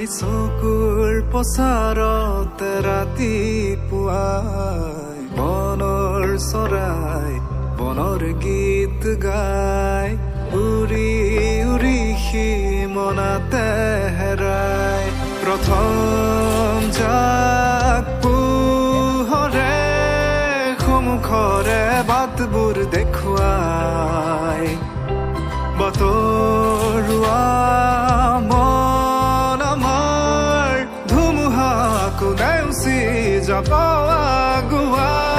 চকুৰ পচাৰতে ৰাতিপুৱাই বনৰ চৰাই বনৰ গীত গাই উৰি উৰি সীমনাতে হেৰাই প্ৰথম জাক পোহৰে সন্মুখৰে বাটবোৰ দেখুৱাই বতৰুৱা মন আমাৰ ধুমুহাকো নেওচি যাব আগুৱাই